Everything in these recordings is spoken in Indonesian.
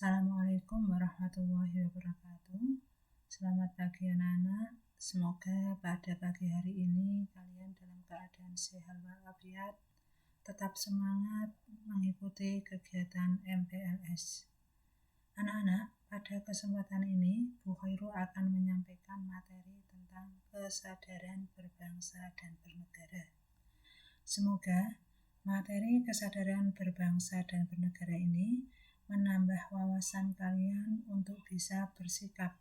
Assalamualaikum warahmatullahi wabarakatuh. Selamat pagi anak-anak. Semoga pada pagi hari ini kalian dalam keadaan sehat walafiat, tetap semangat mengikuti kegiatan MPLS. Anak-anak, pada kesempatan ini Bu Khairu akan menyampaikan materi tentang kesadaran berbangsa dan bernegara. Semoga materi kesadaran berbangsa dan bernegara ini menambah wawasan kalian untuk bisa bersikap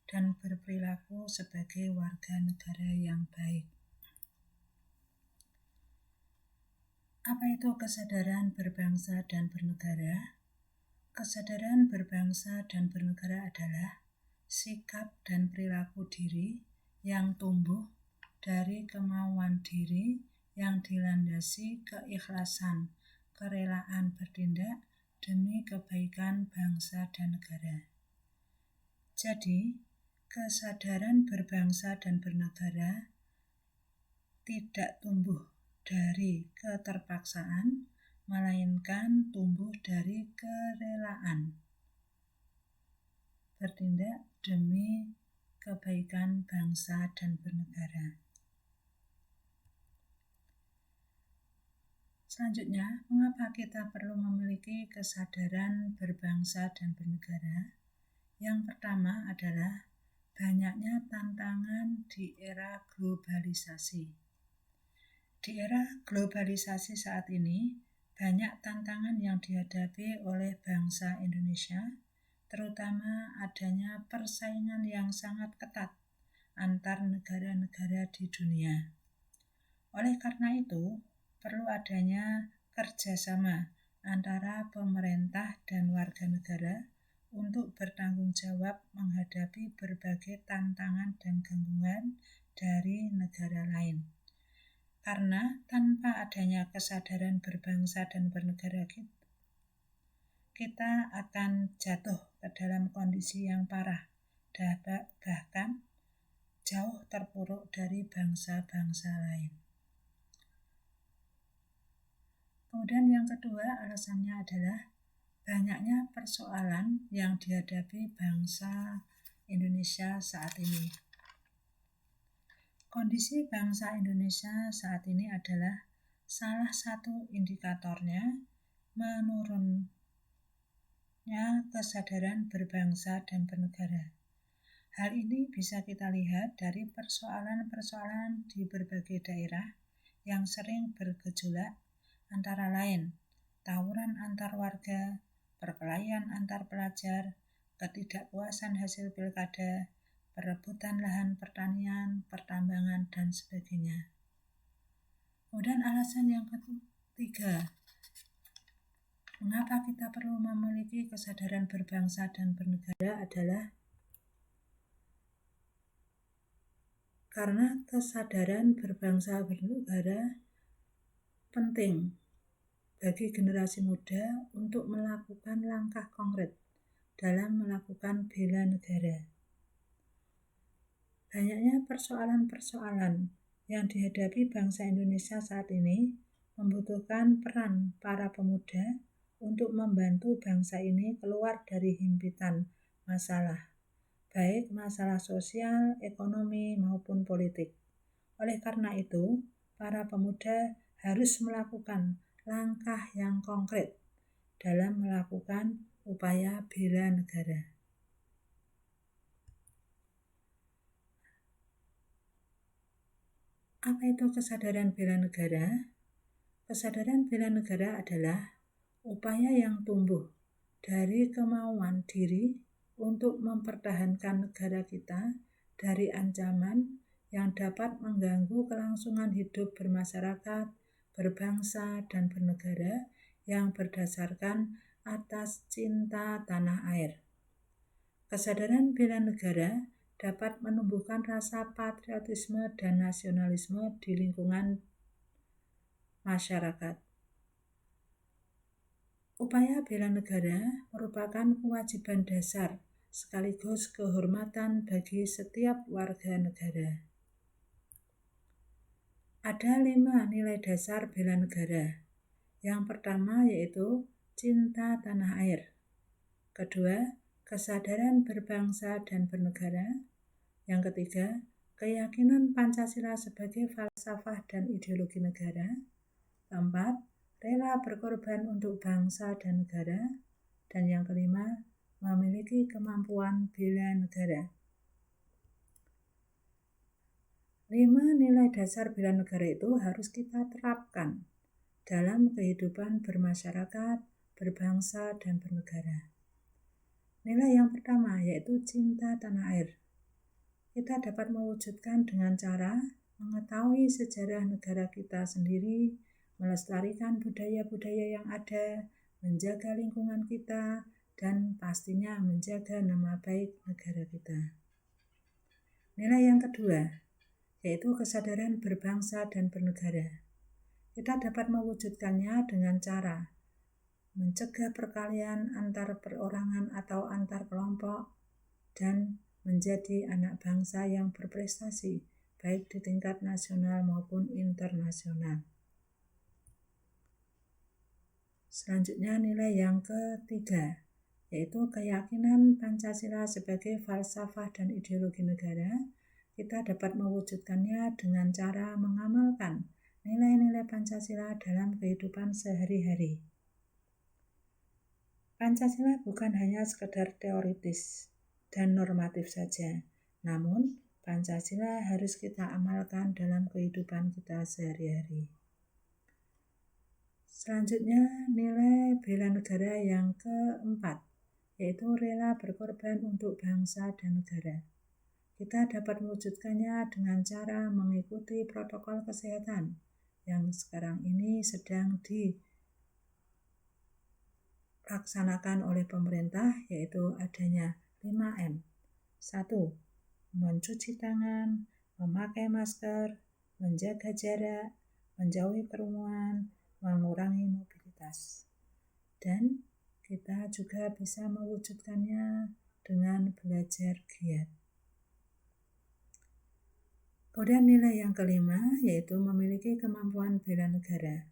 dan berperilaku sebagai warga negara yang baik. Apa itu kesadaran berbangsa dan bernegara? Kesadaran berbangsa dan bernegara adalah sikap dan perilaku diri yang tumbuh dari kemauan diri yang dilandasi keikhlasan, kerelaan bertindak demi kebaikan bangsa dan negara. Jadi, kesadaran berbangsa dan bernegara tidak tumbuh dari keterpaksaan, melainkan tumbuh dari kerelaan bertindak demi kebaikan bangsa dan bernegara. Selanjutnya, mengapa kita perlu memiliki kesadaran berbangsa dan bernegara? Yang pertama adalah banyaknya tantangan di era globalisasi. Di era globalisasi saat ini, banyak tantangan yang dihadapi oleh bangsa Indonesia, terutama adanya persaingan yang sangat ketat antar negara-negara di dunia. Oleh karena itu, perlu adanya kerjasama antara pemerintah dan warga negara untuk bertanggung jawab menghadapi berbagai tantangan dan gangguan dari negara lain. Karena tanpa adanya kesadaran berbangsa dan bernegara kita akan jatuh ke dalam kondisi yang parah, bahkan jauh terpuruk dari bangsa-bangsa lain. Kemudian yang kedua alasannya adalah banyaknya persoalan yang dihadapi bangsa Indonesia saat ini. Kondisi bangsa Indonesia saat ini adalah salah satu indikatornya menurunnya kesadaran berbangsa dan bernegara. Hal ini bisa kita lihat dari persoalan-persoalan di berbagai daerah yang sering bergejolak, antara lain tawuran antar warga, perkelahian antar pelajar, ketidakpuasan hasil pilkada, perebutan lahan pertanian, pertambangan, dan sebagainya. Kemudian alasan yang ketiga, mengapa kita perlu memiliki kesadaran berbangsa dan bernegara adalah karena kesadaran berbangsa bernegara penting bagi generasi muda untuk melakukan langkah konkret dalam melakukan bela negara. Banyaknya persoalan-persoalan yang dihadapi bangsa Indonesia saat ini membutuhkan peran para pemuda untuk membantu bangsa ini keluar dari himpitan masalah, baik masalah sosial, ekonomi, maupun politik. Oleh karena itu, para pemuda harus melakukan langkah yang konkret dalam melakukan upaya bela negara. Apa itu kesadaran bela negara? Kesadaran bela negara adalah upaya yang tumbuh dari kemauan diri untuk mempertahankan negara kita dari ancaman yang dapat mengganggu kelangsungan hidup bermasyarakat, berbangsa, dan bernegara yang berdasarkan atas cinta tanah air. Kesadaran bela negara dapat menumbuhkan rasa patriotisme dan nasionalisme di lingkungan masyarakat. Upaya bela negara merupakan kewajiban dasar sekaligus kehormatan bagi setiap warga negara. Ada 5 nilai dasar bela negara. Yang pertama yaitu cinta tanah air. Kedua, kesadaran berbangsa dan bernegara. Yang ketiga, keyakinan Pancasila sebagai falsafah dan ideologi negara. Keempat, rela berkorban untuk bangsa dan negara. Dan yang kelima, memiliki kemampuan bela negara. 5 nilai dasar bela negara itu harus kita terapkan dalam kehidupan bermasyarakat, berbangsa, dan bernegara. Nilai yang pertama yaitu cinta tanah air. Kita dapat mewujudkan dengan cara mengetahui sejarah negara kita sendiri, melestarikan budaya-budaya yang ada, menjaga lingkungan kita, dan pastinya menjaga nama baik negara kita. Nilai yang kedua yaitu kesadaran berbangsa dan bernegara. Kita dapat mewujudkannya dengan cara mencegah perkelahian antar perorangan atau antar kelompok dan menjadi anak bangsa yang berprestasi baik di tingkat nasional maupun internasional. Selanjutnya nilai yang ketiga yaitu keyakinan Pancasila sebagai falsafah dan ideologi negara. Kita dapat mewujudkannya dengan cara mengamalkan nilai-nilai Pancasila dalam kehidupan sehari-hari. Pancasila bukan hanya sekedar teoritis dan normatif saja, namun Pancasila harus kita amalkan dalam kehidupan kita sehari-hari. Selanjutnya, nilai bela negara yang keempat, yaitu rela berkorban untuk bangsa dan negara. Kita dapat mewujudkannya dengan cara mengikuti protokol kesehatan yang sekarang ini sedang dilaksanakan oleh pemerintah, yaitu adanya 5M. 1. Mencuci tangan, memakai masker, menjaga jarak, menjauhi kerumunan, mengurangi mobilitas. Dan kita juga bisa mewujudkannya dengan belajar giat. Kemudian nilai yang kelima yaitu memiliki kemampuan bela negara.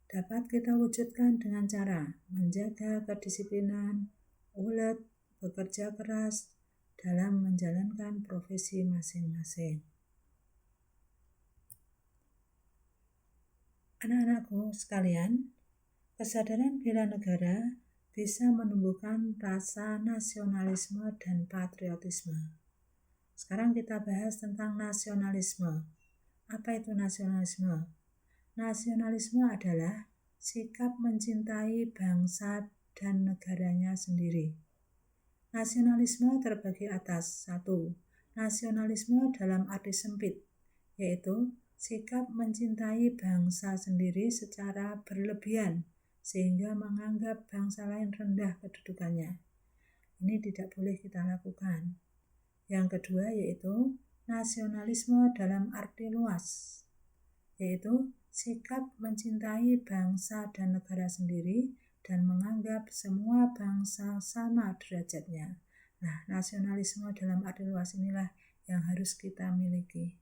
Dapat kita wujudkan dengan cara menjaga kedisiplinan, ulet, bekerja keras dalam menjalankan profesi masing-masing. Anak-anakku sekalian, kesadaran bela negara bisa menumbuhkan rasa nasionalisme dan patriotisme. Sekarang kita bahas tentang nasionalisme. Apa itu nasionalisme? Nasionalisme adalah sikap mencintai bangsa dan negaranya sendiri. Nasionalisme terbagi atas 1. Nasionalisme dalam arti sempit, yaitu sikap mencintai bangsa sendiri secara berlebihan sehingga menganggap bangsa lain rendah kedudukannya. Ini tidak boleh kita lakukan. Yang kedua yaitu nasionalisme dalam arti luas, yaitu sikap mencintai bangsa dan negara sendiri dan menganggap semua bangsa sama derajatnya. Nah, nasionalisme dalam arti luas inilah yang harus kita miliki.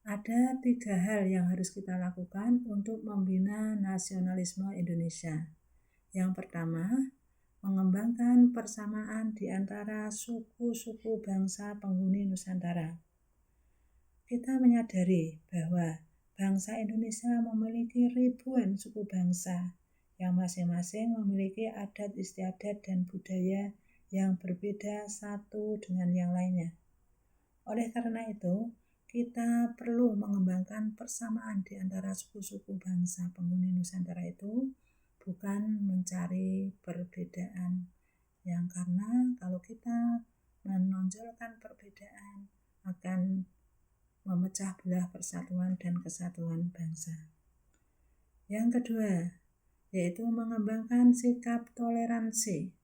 Ada 3 hal yang harus kita lakukan untuk membina nasionalisme Indonesia. Yang pertama, mengembangkan persamaan di antara suku-suku bangsa penghuni Nusantara. Kita menyadari bahwa bangsa Indonesia memiliki ribuan suku bangsa yang masing-masing memiliki adat istiadat dan budaya yang berbeda satu dengan yang lainnya. Oleh karena itu, kita perlu mengembangkan persamaan di antara suku-suku bangsa penghuni Nusantara itu, bukan mencari perbedaan. Yang karena kalau kita menonjolkan perbedaan akan memecah belah persatuan dan kesatuan bangsa. Yang kedua, yaitu mengembangkan sikap toleransi.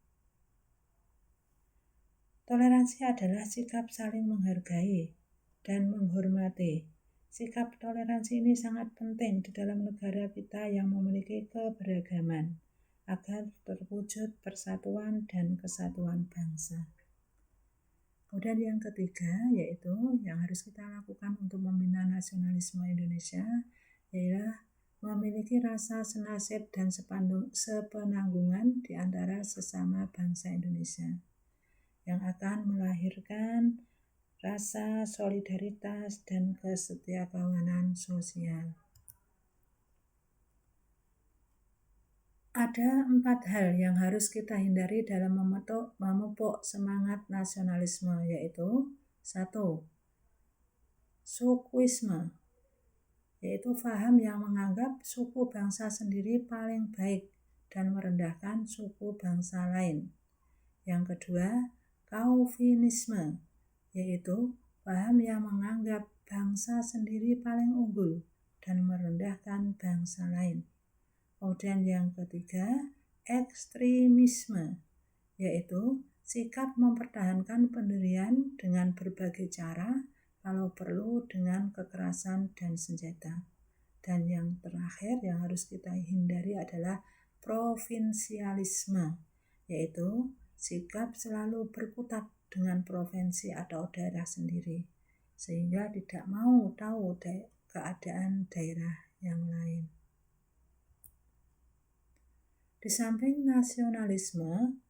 Toleransi adalah sikap saling menghargai dan menghormati. Sikap toleransi ini sangat penting di dalam negara kita yang memiliki keberagaman agar terwujud persatuan dan kesatuan bangsa. Kemudian yang ketiga yaitu yang harus kita lakukan untuk membina nasionalisme Indonesia ialah memiliki rasa senasib dan sepenanggungan di antara sesama bangsa Indonesia, yang akan melahirkan rasa solidaritas dan kesetiakawanan sosial. Ada 4 hal yang harus kita hindari dalam memupuk semangat nasionalisme, yaitu 1. Sukuisme, yaitu paham yang menganggap suku bangsa sendiri paling baik dan merendahkan suku bangsa lain. Yang kedua, Calvinisme, yaitu paham yang menganggap bangsa sendiri paling unggul dan merendahkan bangsa lain. Kemudian yang ketiga, ekstremisme, yaitu sikap mempertahankan pendirian dengan berbagai cara, kalau perlu dengan kekerasan dan senjata. Dan yang terakhir yang harus kita hindari adalah provinsialisme, yaitu sikap selalu berkutat dengan provinsi atau daerah sendiri, sehingga tidak mau tahu keadaan daerah yang lain. Di samping nasionalisme,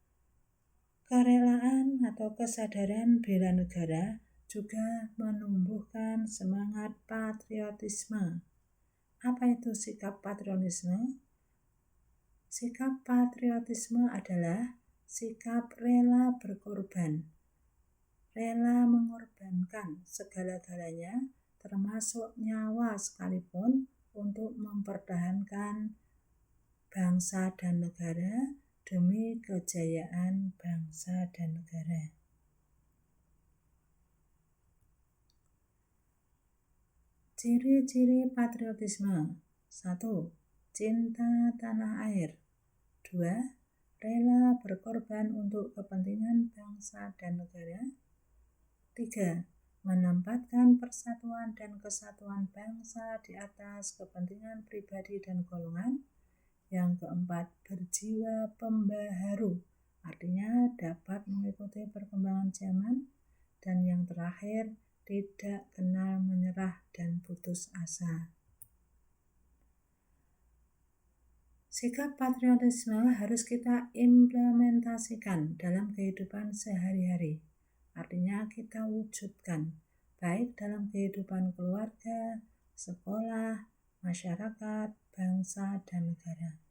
kerelaan atau kesadaran bela negara juga menumbuhkan semangat patriotisme. Apa itu sikap patriotisme? Sikap patriotisme adalah sikap rela berkorban, rela mengorbankan segala-galanya, termasuk nyawa sekalipun, untuk mempertahankan bangsa dan negara demi kejayaan bangsa dan negara. Ciri-ciri patriotisme: 1. Cinta tanah air. 2. Rela berkorban untuk kepentingan bangsa dan negara. 3. Menempatkan persatuan dan kesatuan bangsa di atas kepentingan pribadi dan golongan. Yang keempat, berjiwa pembaharu, artinya dapat mengikuti perkembangan zaman. Dan yang terakhir, tidak kenal menyerah dan putus asa. Sikap patriotisme harus kita implementasikan dalam kehidupan sehari-hari, artinya kita wujudkan, baik dalam kehidupan keluarga, sekolah, masyarakat, bangsa, dan negara.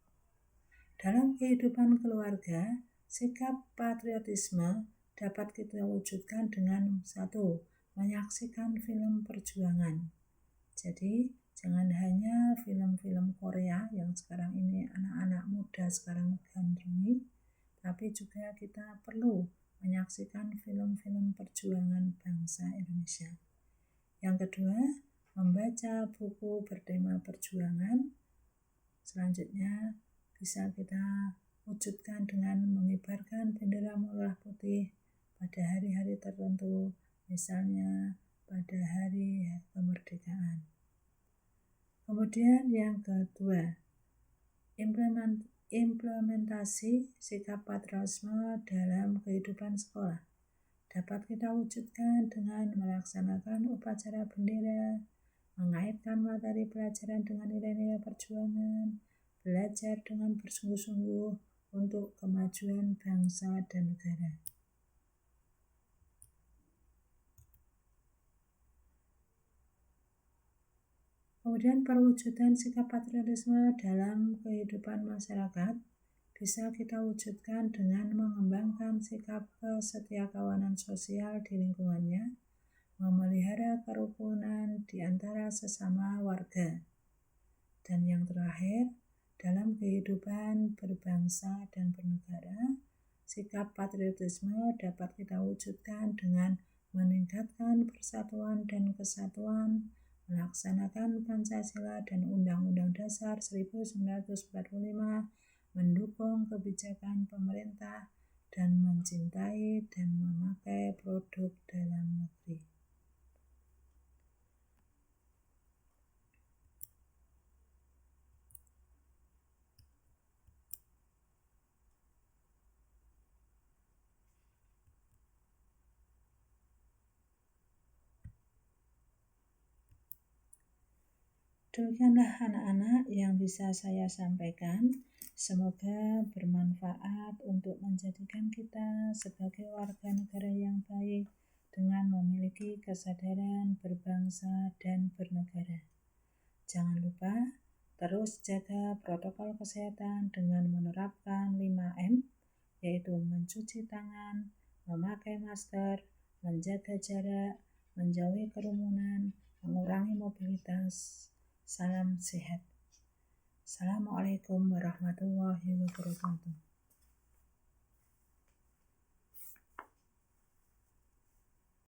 Dalam kehidupan keluarga, sikap patriotisme dapat kita wujudkan dengan 1. Menyaksikan film perjuangan. Jadi, jangan hanya film-film Korea yang sekarang ini anak-anak muda sekarang gandrungi, tapi juga kita perlu menyaksikan film-film perjuangan bangsa Indonesia. Yang kedua, membaca buku bertema perjuangan. Selanjutnya, bisa kita wujudkan dengan mengibarkan bendera merah putih pada hari-hari tertentu, misalnya pada hari kemerdekaan. Kemudian yang kedua, implementasi sikap patriotisme dalam kehidupan sekolah dapat kita wujudkan dengan melaksanakan upacara bendera, mengaitkan materi pelajaran dengan nilai-nilai perjuangan, belajar dengan bersungguh-sungguh untuk kemajuan bangsa dan negara. Kemudian perwujudan sikap patriotisme dalam kehidupan masyarakat bisa kita wujudkan dengan mengembangkan sikap kesetiakawanan sosial di lingkungannya, memelihara kerukunan di antara sesama warga. Dan yang terakhir, dalam kehidupan berbangsa dan bernegara, sikap patriotisme dapat kita wujudkan dengan meningkatkan persatuan dan kesatuan, melaksanakan Pancasila dan Undang-Undang Dasar 1945, mendukung kebijakan pemerintah, dan mencintai dan memakai produk dalam negeri. Demikianlah anak-anak yang bisa saya sampaikan. Semoga bermanfaat untuk menjadikan kita sebagai warga negara yang baik dengan memiliki kesadaran berbangsa dan bernegara. Jangan lupa terus jaga protokol kesehatan dengan menerapkan 5M, yaitu mencuci tangan, memakai masker, menjaga jarak, menjauhi kerumunan, mengurangi mobilitas. Salam sehat. Assalamualaikum warahmatullahi wabarakatuh.